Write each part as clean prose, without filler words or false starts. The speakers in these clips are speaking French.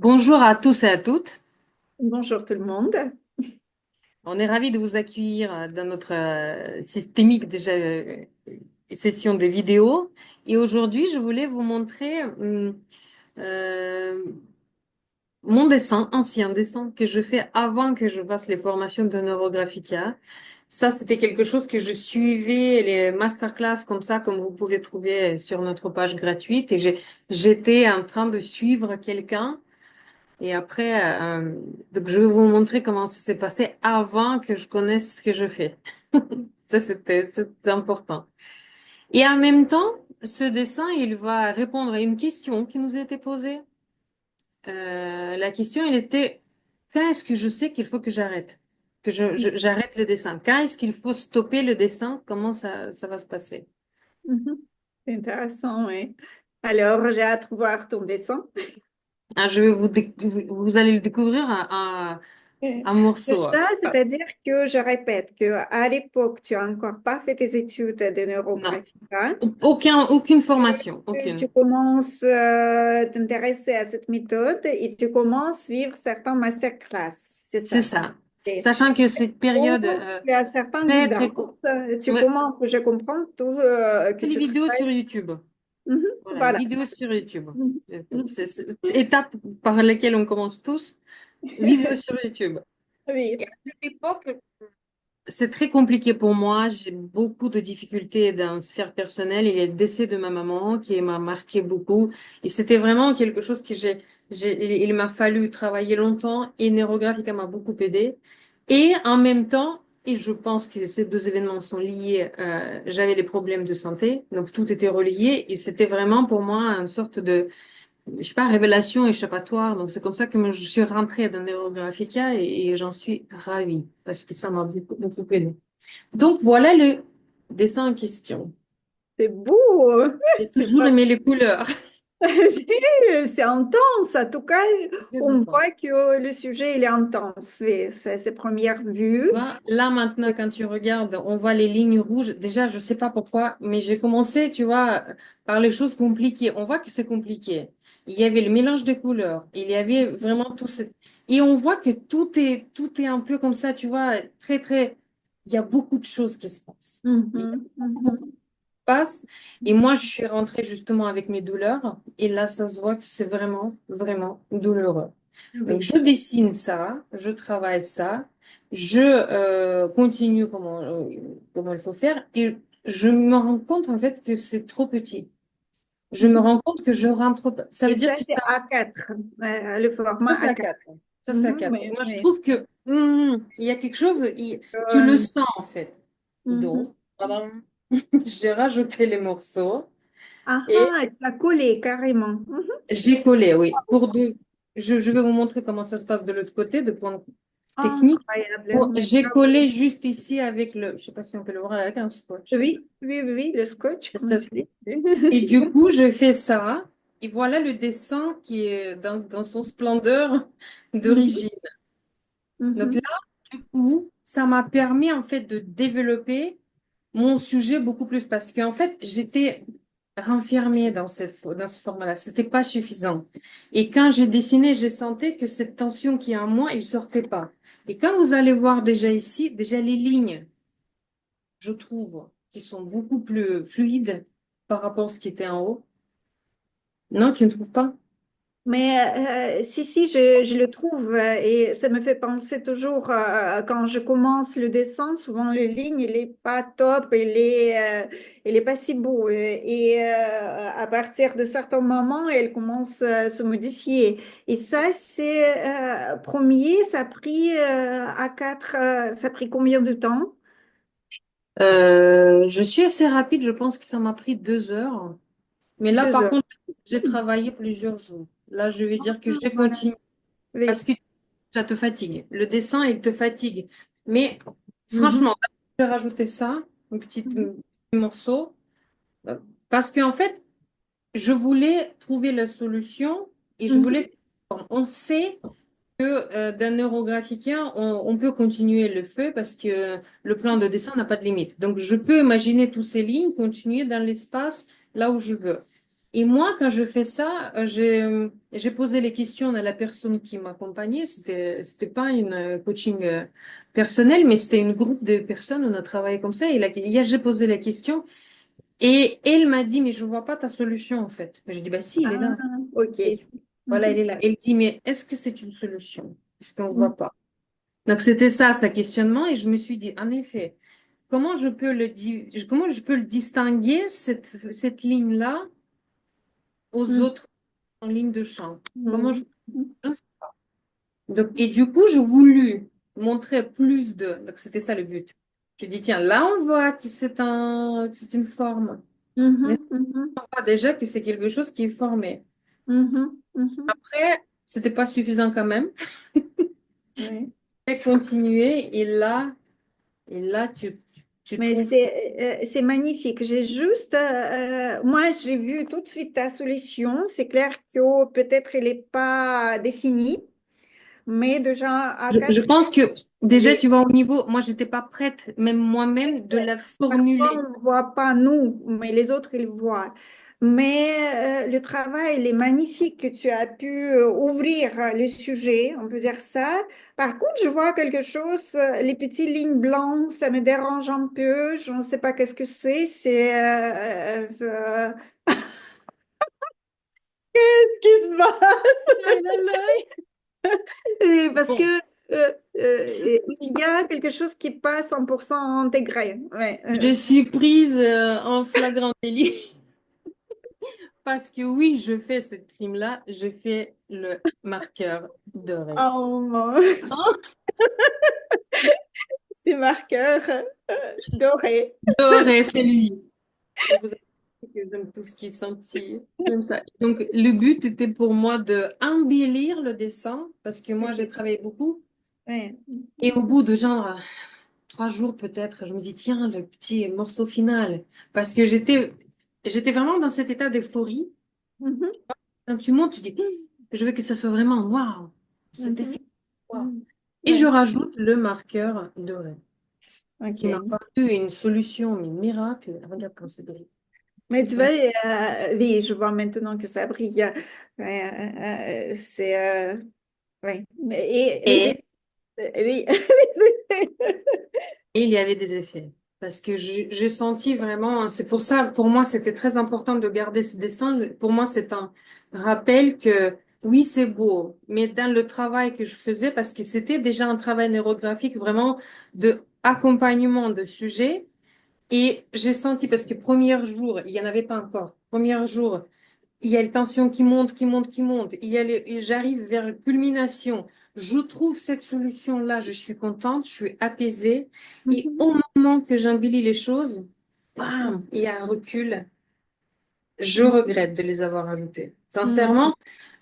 Bonjour à tous et à toutes. Bonjour tout le monde. On est ravis de vous accueillir dans notre systémique déjà session de vidéos. Et aujourd'hui, je voulais vous montrer euh, mon dessin, ancien dessin que je fais avant que je fasse les formations de Neurographica. Ça, c'était quelque chose que je suivais, les masterclass comme ça, comme vous pouvez trouver sur notre page gratuite. Et j'étais en train de suivre quelqu'un. Et après, donc je vais vous montrer comment ça s'est passé avant que je connaisse ce que je fais. Ça, c'était important. Et en même temps, ce dessin, il va répondre à une question qui nous a été posée. La question, elle était, quand est-ce que je sais qu'il faut que j'arrête? J'arrête le dessin. Quand est-ce qu'il faut stopper le dessin? Comment ça va se passer? Mhm. C'est intéressant, oui. Alors, j'ai hâte de voir ton dessin. Ah, vous allez le découvrir un C'est morceau. ça, c'est-à-dire que je répète que à l'époque, tu n'as encore pas fait tes études de Non, neurographie, hein. aucune formation, aucune. Tu commences à t'intéresser à cette méthode et tu commences à vivre certains masterclass, c'est C'est ça. ça. Et Sachant que cette période tu as certains très, guidances, très courte. tu Ouais, commences, je comprends tout, que les tu vidéos sur travailles. YouTube. Mhm, Voilà, les voilà. vidéos sur YouTube. Mhm, C'est l'étape par laquelle on commence tous. Vidéos sur YouTube. Et oui. à cette époque, c'est très compliqué pour moi. J'ai beaucoup de difficultés dans la sphère personnelle. Il y a le décès de ma maman qui m'a marqué beaucoup. Et c'était vraiment quelque chose que il m'a fallu travailler longtemps et Neurographica m'a beaucoup aidé. Et en même temps, et je pense que ces deux événements sont liés, j'avais des problèmes de santé. Donc tout était relié et c'était vraiment pour moi une sorte de, je sais pas, révélation échappatoire. Donc c'est comme ça que je suis rentrée dans Neurographica et j'en suis ravie parce que ça m'a beaucoup aidé. Donc voilà le dessin en question. C'est beau, J'ai c'est toujours pas... aimé les couleurs. c'est intense. En tout cas, Très on voit intense. que le sujet il est intense. Oui, c'est ses premières vues. Tu vois, là maintenant, quand tu regardes, on voit les lignes rouges. Déjà, je sais pas pourquoi, mais j'ai commencé, tu vois, par les choses compliquées. On voit que c'est compliqué. Il y avait le mélange de couleurs. Il y avait vraiment tout ce... Et on voit que tout est un peu comme ça, tu vois, très, très... Il y a beaucoup de choses qui se passent. Il y a Mhm, beaucoup mhm. qui se passent. Et moi, je suis rentrée justement avec mes douleurs. Et là, ça se voit que c'est vraiment, vraiment douloureux. Donc, Oui. je dessine ça, je travaille ça, je continue comment il faut faire et je me rends compte en fait que c'est trop petit. Je me Mhm. rends compte que je rentre pas. Ça veut Et dire ça, que c'est ça, A4, le ça format c'est à A4. 4. Ça c'est à Mhm, 4. oui, Moi, je oui. trouve que il y a quelque chose, tu le Euh, sens en fait. mhm. Donc, pardon, j'ai rajouté les morceaux Ah, et ah, tu as collé carrément. Mhm. j'ai collé, oui. Je vais vous montrer comment ça se passe de l'autre côté, de point technique. Incroyable. Bon, Mais j'ai bravo. collé juste ici avec le, je sais pas si on peut le voir avec un scotch. Oui, oui, oui, oui, le scotch, comme tu dis. Et du coup, je fais ça. Et voilà le dessin qui est dans son splendeur Mhm, d'origine. Donc là, mhm. du coup, ça m'a permis en fait de développer mon sujet beaucoup plus parce qu'en fait, j'étais renfermée dans ce format-là. C'était pas suffisant. Et quand j'ai dessiné, j'ai senti que cette tension qui est en moi, il sortait pas. Et quand vous allez voir déjà ici, déjà les lignes, je trouve, qui sont beaucoup plus fluides par rapport à ce qui était en haut. Non, tu ne trouves pas? Mais si, si, je le trouve et ça me fait penser toujours quand je commence le dessin, souvent le ligne, il est pas top, il est pas si beau. À partir de certains moments, elle commence à se modifier. Et ça, c'est premier, ça a pris A4, ça a pris combien de temps? Je suis assez rapide, je pense que ça m'a pris 2 heures. Mais là, Deux par heures. contre, j'ai Hmm. travaillé plusieurs jours. Là, je vais dire que Ah, j'ai voilà. continué parce Oui. que ça te fatigue. Le dessin, il te fatigue. Mais Mhm. franchement, j'ai rajouté ça, Mhm. petit morceau, euh, parce qu'en fait, je voulais trouver la solution et je Mhm. voulais... On sait d'un neurographicien, on peut continuer le feu parce que le plan de dessin n'a pas de limite. Donc, je peux imaginer toutes ces lignes continuer dans l'espace là où je veux. Et moi, quand je fais ça, j'ai posé les questions à la personne qui m'accompagnait. C'était pas une coaching personnel, mais c'était une groupe de personnes. On a travaillé comme ça. Et j'ai posé la question et elle m'a dit, mais je vois pas ta solution en fait. Je dis, bah si, il est Ah, là. ok. Et voilà, il Mhm. est là. Elle dit, mais est-ce que c'est une solution? Parce qu'on Mhm. voit pas. Donc c'était ça, sa questionnement. Et je me suis dit, en effet, comment je peux le distinguer, cette ligne-là, aux Mhm. autres en ligne de champ? Comment je... Mhm. je sais pas. Donc, et du coup, je voulu montrer plus de... Donc c'était ça le but. Je dis, tiens, là on voit que c'est une forme. Mais Mhm. Mhm. on voit déjà que c'est quelque chose qui est formé. Mhm. Mhm. Après, c'était pas suffisant quand même. Ouais. J'ai continué et là tu Mais trouves... c'est magnifique. Moi, j'ai vu tout de suite ta solution. C'est clair que peut-être elle n'est pas définie, mais déjà à Je quatre, pense que déjà, les, tu vois, au niveau... Moi, j'étais pas prête, même moi-même, de la parfois formuler. on ne voit pas nous, mais les autres, ils voient. Mais le travail, il est magnifique que tu as pu ouvrir le sujet, on peut dire ça. Par contre, je vois quelque chose, les petites lignes blanches, ça me dérange un peu. Je ne sais pas qu'est-ce que c'est. Qu'est-ce qui se passe? Aïe, aïe, aïe. Parce que Bon, il y a quelque chose qui n'est pas 100% intégré. Ouais, je suis prise en flagrant délit parce que oui, je fais ce crime-là, je fais le marqueur doré. oh, Oh, ces marqueurs dorés. doré, c'est lui. Et vous avez compris que j'aime tout ce qui est senti. J'aime ça. Donc, le but était pour moi de embellir le dessin parce que moi, j'ai travaillé beaucoup. Ouais. Et au bout de genre 3 jours peut-être, je me dis, tiens, le petit morceau final. Parce que j'étais vraiment dans cet état d'euphorie. Mhm, Quand tu montes, tu dis, je veux que ça soit vraiment waouh, cet mhm, effet. Waouh. mhm. Et je Ouais, rajoute le marqueur doré, qui n'a ok. pas eu une solution, mais miracle. Regarde comme c'est brille. Mais tu vois, Donc, oui, je vois maintenant que ça brille. Ouais. Et les et effets, oui, les effets. Et il y avait des effets. Parce que j'ai senti vraiment, c'est pour ça, pour moi, c'était très important de garder ce dessin. Pour moi, c'est un rappel que oui, c'est beau, mais dans le travail que je faisais, parce que c'était déjà un travail neurographique vraiment de accompagnement de sujets. Et j'ai senti, parce que premier jour, il n'y en avait pas encore. Premier jour, il y a les tensions qui montent, qui montent, qui montent. Et j'arrive vers la culmination. Je trouve cette solution-là, je suis contente, je suis apaisée. Et Mhm, au moment que j'embellis les choses, bam, il y a un recul. Je regrette de les avoir ajoutés. mhm, Sincèrement,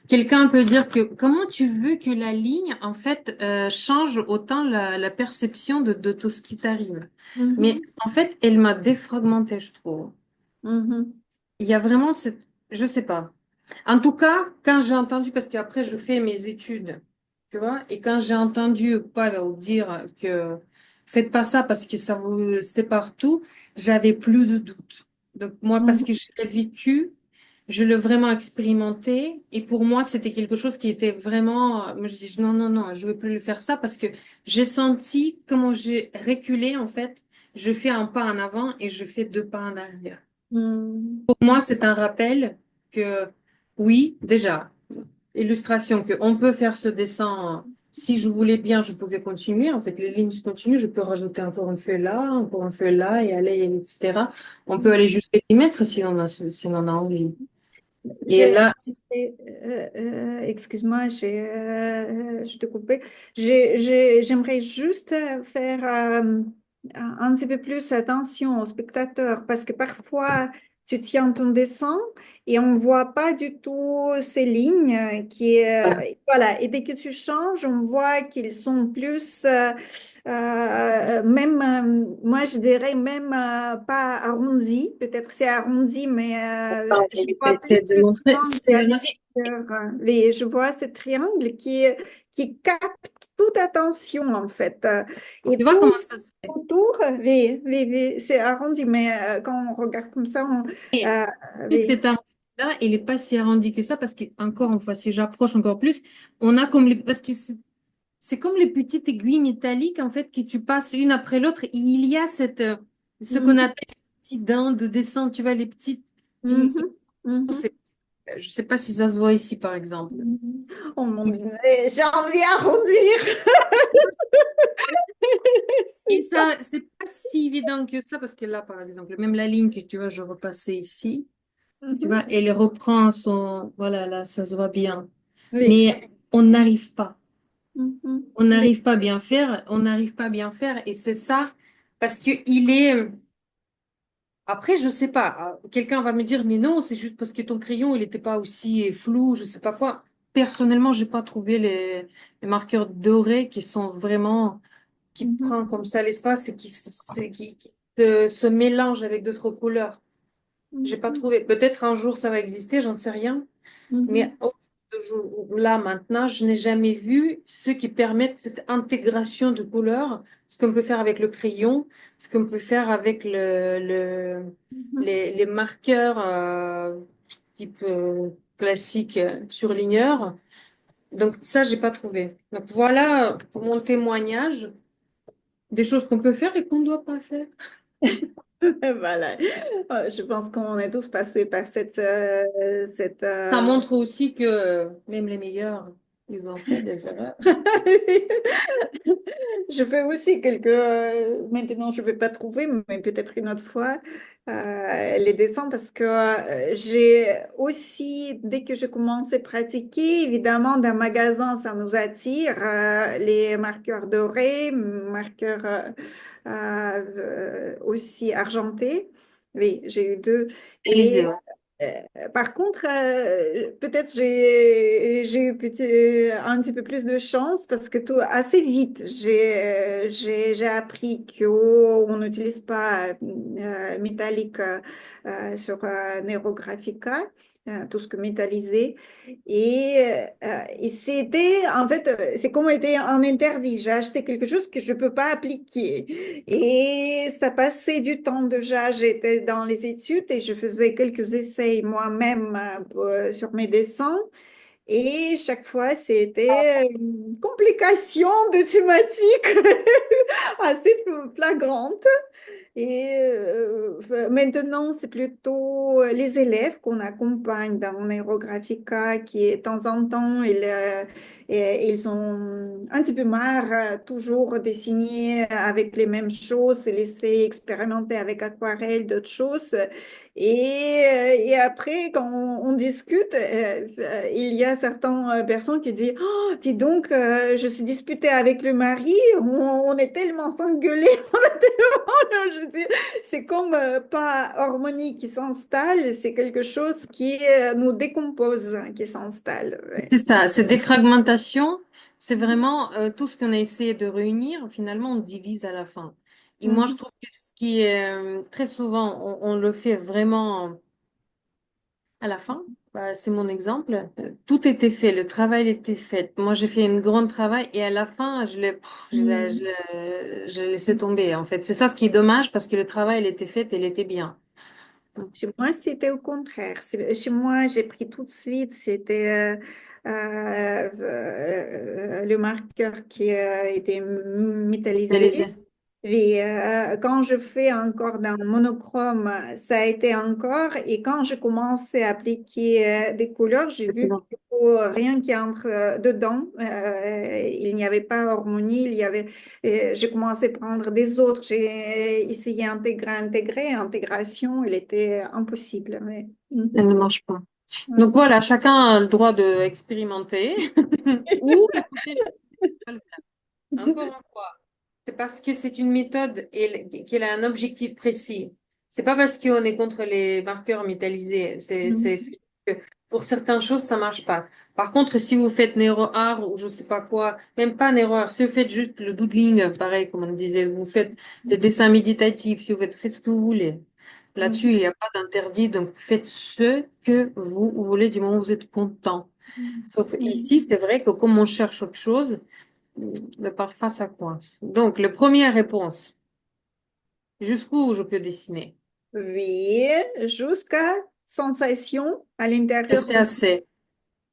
quelqu'un peut dire que comment tu veux que la ligne, en fait, change autant la perception de tout ce qui t'arrive. Mais mhm, en fait, elle m'a défragmenté, je trouve. mhm, Il y a vraiment cette... Je sais pas. En tout cas, quand j'ai entendu, parce qu'après je fais mes études, tu vois, et quand j'ai entendu Pavel dire que faites pas ça parce que ça vous sépare tout, j'avais plus de doute. Donc moi, parce mhm, que je l'ai vécu, je l'ai vraiment expérimenté, et pour moi, c'était quelque chose qui était vraiment... Moi, je dis non, non, non, je veux plus le faire ça parce que j'ai senti comment j'ai reculé, en fait. Je fais un pas en avant et je fais 2 pas en arrière. mhm, Pour moi, c'est un rappel que oui, déjà, illustration, que on peut faire ce dessin. Si je voulais bien, je pouvais continuer. En fait, les lignes continuent. Je peux rajouter encore une feuille là, encore une feuille là, et aller, etc. On peut mhm. aller jusqu'à 10 mètres si on a envie. Et J'ai, là, excuse-moi, je te coupais. J'aimerais juste faire un petit peu plus attention aux spectateurs parce que parfois tu tiens ton dessin et on voit pas du tout ces lignes voilà. Et dès que tu changes, on voit qu'ils sont plus même moi je dirais même pas arrondi. Peut-être c'est arrondi, mais attends, je je vais vois plus essayer de le montrer. C'est triangle. arrondi. Je vois ce triangle qui capte toute attention en fait. Et Tu vois tout comment ce ça se fait? autour, c'est arrondi, mais quand on regarde comme ça, Et euh, oui, oui. là, il n'est pas si arrondi que ça parce que, encore une fois, si j'approche encore plus, on a comme les, parce que c'est comme les petites aiguilles métalliques, en fait, que tu passes une après l'autre. Et il y a ce qu'on Mhm, appelle les petits dents de descente, tu vois, les petites. mhm, mhm, C'est- je ne sais pas si ça se voit ici, par exemple. mhm. Oh mon Dieu, j'ai envie d'arrondir. Et C'est ça. ça, c'est pas si évident que ça, parce que là, par exemple, même la ligne que tu vois, je repassais ici, tu Mhm. vois, elle reprend son. Voilà, là, ça se voit bien. Oui. Mais on n'arrive pas. Mhm. On Oui. n'arrive pas à bien faire. On n'arrive pas à bien faire. Et c'est ça, parce que il est. Après, je sais pas. Quelqu'un va me dire, mais non, c'est juste parce que ton crayon, il n'était pas aussi flou, je sais pas quoi. Personnellement, j'ai pas trouvé les marqueurs dorés qui sont vraiment, qui Mhm. prend comme ça l'espace et qui se mélange avec d'autres couleurs. J'ai pas Mhm. trouvé. Peut-être un jour ça va exister, j'en sais rien. Mhm. Mais là, maintenant, je n'ai jamais vu ceux qui permettent cette intégration de couleurs, ce qu'on peut faire avec le crayon, ce qu'on peut faire avec Mhm. les marqueurs type classique surligneur. Donc ça, j'ai pas trouvé. Donc voilà pour mon témoignage des choses qu'on peut faire et qu'on ne doit pas faire. Voilà. Je pense qu'on est tous passés par cette Ça montre aussi que même les meilleurs, ils ont fait des erreurs. Je fais aussi quelques. Maintenant, je ne vais pas trouver, mais peut-être une autre fois, les dessins parce que j'ai aussi, dès que je commence à pratiquer, évidemment, d'un magasin, ça nous attire. Les marqueurs dorés, marqueurs aussi argentés. Oui, j'ai eu deux. Et Élysée, ouais. par contre, peut-être j'ai eu un petit peu plus de chance parce que tout assez vite j'ai appris qu'on n'utilise pas métallique sur Neurographica, tout ce que métallisé. Et c'était, en fait, c'est comme était un interdit. J'ai acheté quelque chose que je ne peux pas appliquer. Et ça passait du temps déjà. J'étais dans les études et je faisais quelques essais moi-même sur mes dessins. Et chaque fois, c'était une complication de thématique assez flagrante. Et maintenant, c'est plutôt les élèves qu'on accompagne dans Neurographica qui, de temps en temps, ils ont un petit peu marre toujours de signer avec les mêmes choses, et laisser expérimenter avec aquarelle d'autres choses. Et après, quand on discute, il y a certaines personnes qui disent, oh, dis donc, je suis disputée avec le mari, on est tellement s'engueuler. Je veux dire, c'est comme pas harmonie qui s'installe, c'est quelque chose qui nous décompose, hein, qui s'installe. Ouais. C'est ça, cette défragmentation, c'est vraiment tout ce qu'on a essayé de réunir, finalement, on divise à la fin. Et moi, je Mhm. trouve que ce qui est très souvent, on le fait vraiment à la fin. Bah, c'est mon exemple. Tout était fait, le travail était fait. Moi, j'ai fait un grand travail et à la fin, Mhm. je l'ai laissé tomber, en fait. C'est ça ce qui est dommage parce que le travail, il était fait, il était bien. Chez moi, c'était au contraire. Chez moi, j'ai pris tout de suite, c'était le marqueur qui était métallisé. Réalisé. Et quand je fais encore dans monochrome, ça a été encore. Et quand je commençais à appliquer des couleurs, j'ai vu que rien qui entre dedans. Il n'y avait pas harmonie. J'ai commencé à prendre des autres. J'ai essayé d'intégrer. Intégration, il était impossible. Mais... Elle Mhm. ne marche pas. Ouais. Donc voilà, chacun a le droit d'expérimenter ou écouter. Encore une fois, c'est parce que c'est une méthode et qu'elle a un objectif précis. C'est pas parce qu'on est contre les marqueurs métallisés. C'est que pour certaines choses, ça marche pas. Par contre, si vous faites Nero Art ou je sais pas quoi, même pas Nero Art, si vous faites juste le doodling, pareil, comme on disait, vous faites le dessin méditatif, si faites ce que vous voulez. Là-dessus, il n'y a pas d'interdit, donc faites ce que vous voulez du moment où vous êtes content. Sauf Mhm. ici, c'est vrai que comme on cherche autre chose, parfois ça coince. Donc, la première réponse, jusqu'où je peux dessiner? Oui, jusqu'à sensation à Que l'intérieur c'est de assez.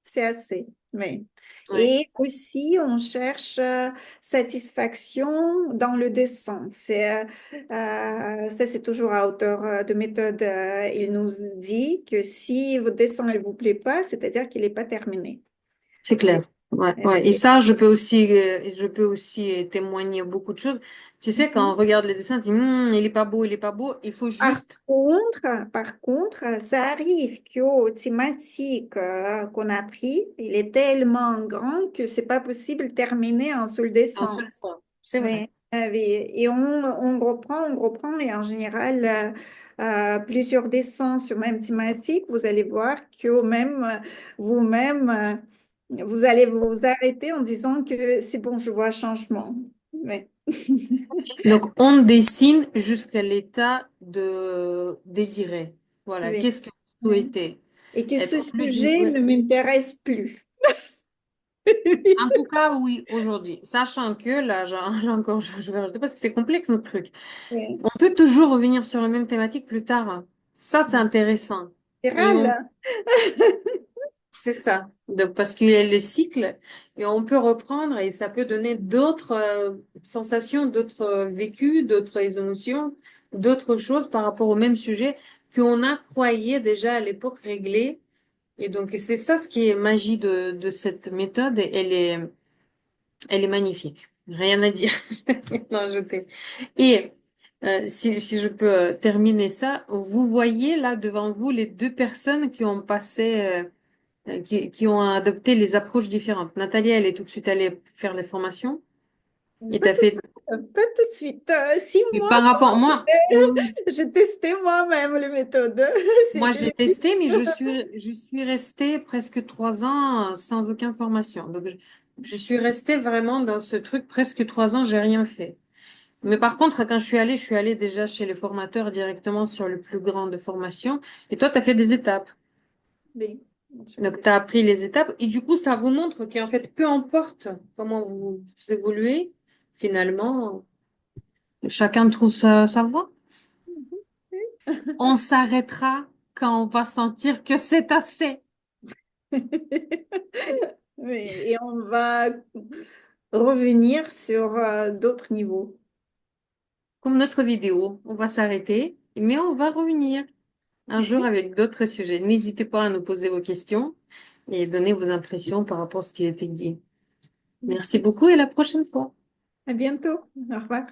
c'est assez. Oui. Ouais. Et aussi, on cherche satisfaction dans le dessin. Ça, c'est toujours à auteur de méthode. Il nous dit que si votre dessin ne vous plaît pas, c'est-à-dire qu'il n'est pas terminé. C'est clair. Ouais, ouais. Et Et ça, je peux aussi témoigner beaucoup de choses. Tu sais, quand on regarde les dessins, tu dis, il est pas beau, il est pas beau. Il faut juste, par contre, ça arrive que thématique qu'on a pris, il est tellement grand que c'est pas possible de terminer un seul un dessin. seul fois. C'est vrai. Oui, oui. Et on reprend, et en général, plusieurs dessins sur même thématique, vous allez voir que même vous-même, vous allez vous arrêter en disant que c'est bon, je vois un changement. Oui. Donc, on dessine jusqu'à l'état de désirer. Voilà. Oui. Qu'est-ce que vous Oui. souhaitez? Et que ce Être plus du... sujet ouais. ne m'intéresse plus. En tout cas, oui, aujourd'hui. Sachant que, là, j'ai encore, je vais rajouter parce que c'est complexe, notre truc. Oui. On peut toujours revenir sur la même thématique plus tard, hein. Ça, c'est intéressant. Et on Viral. C'est ça. Donc, parce qu'il y a le cycle et on peut reprendre et ça peut donner d'autres sensations, d'autres vécus, d'autres émotions, d'autres choses par rapport au même sujet qu'on a croyé déjà à l'époque réglé. Et donc, c'est ça ce qui est magie de cette méthode. Et elle est magnifique. Rien à dire. Non, ajouter. Et si je peux terminer ça, vous voyez là devant vous les deux personnes qui ont passé qui ont adopté les approches différentes. Nathalie, elle est tout de suite allée faire les formations et Pas t'as tout de fait. suite. Pas tout de suite. 6 mois, Par rapport, moi, j'ai testé moi-même les méthodes. moi C'était j'ai testé, mais je suis restée presque 3 ans sans aucune formation. Donc, je suis restée vraiment dans ce truc presque 3 ans, j'ai rien fait. Mais par contre, quand je suis allée déjà chez les formateurs directement sur le plus grand de formation. Et toi, tu as fait des étapes. bien. Je vais Donc, tu as appris les étapes et du coup, ça vous montre qu'en fait, peu importe comment vous évoluez, finalement, chacun trouve sa voie. On s'arrêtera quand on va sentir que c'est assez. Oui, et on va revenir sur d'autres niveaux. Comme notre vidéo, on va s'arrêter, mais on va revenir un jour avec d'autres sujets. N'hésitez pas à nous poser vos questions et donner vos impressions par rapport à ce qui a été dit. Merci beaucoup et à la prochaine fois. À bientôt. Au revoir.